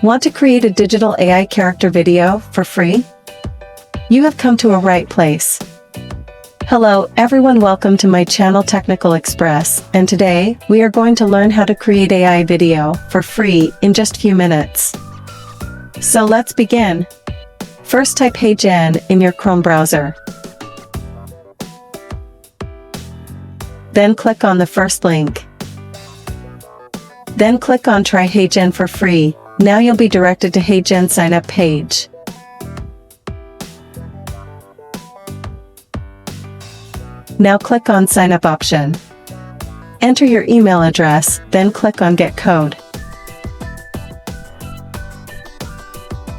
Want to create a digital AI character video for free? You have come to a right place. Hello everyone, welcome to my channel Technical Express, and today we are going to learn how to create AI video for free in just a few minutes. So let's begin. First, type HeyGen in your Chrome browser. Then click on the first link. Then click on Try HeyGen for free. Now you'll be directed to HeyGen sign up page. Now click on Sign Up option. Enter your email address, then click on Get Code.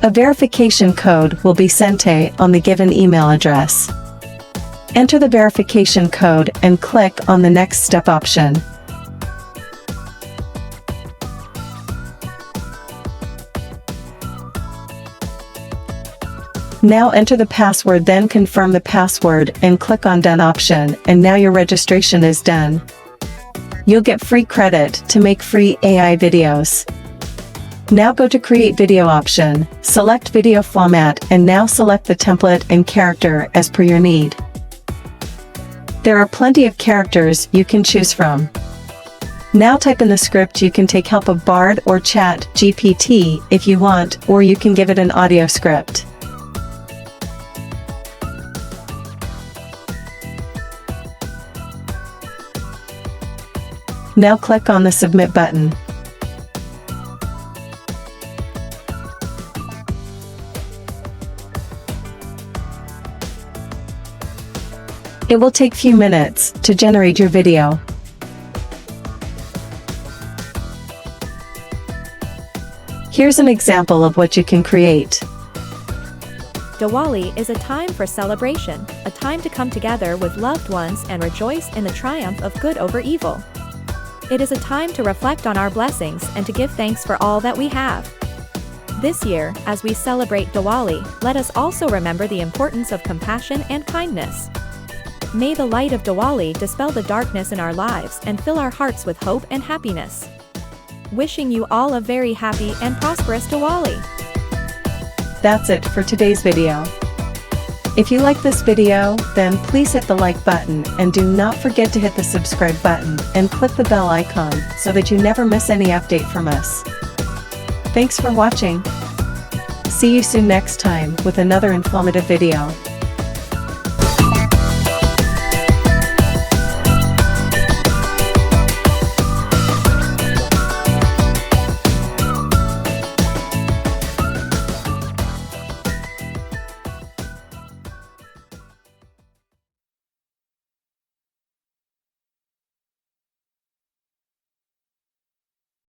A verification code will be sent on the given email address. Enter the verification code and click on the Next Step option. Now enter the password, then confirm the password and click on Done option, and now your registration is done. You'll get free credit to make free AI videos. Now go to Create Video option, select video format, and now select the template and character as per your need. There are plenty of characters you can choose from. Now type in the script. You can take help of Bard or ChatGPT if you want, or you can give it an audio script. Now click on the Submit button. It will take few minutes to generate your video. Here's an example of what you can create. Diwali is a time for celebration, a time to come together with loved ones and rejoice in the triumph of good over evil. It is a time to reflect on our blessings and to give thanks for all that we have. This year, as we celebrate Diwali, let us also remember the importance of compassion and kindness. May the light of Diwali dispel the darkness in our lives and fill our hearts with hope and happiness. Wishing you all a very happy and prosperous Diwali. That's it for today's video. If you like this video, then please hit the like button and do not forget to hit the subscribe button and click the bell icon so that you never miss any update from us. Thanks for watching. See you soon next time with another informative video.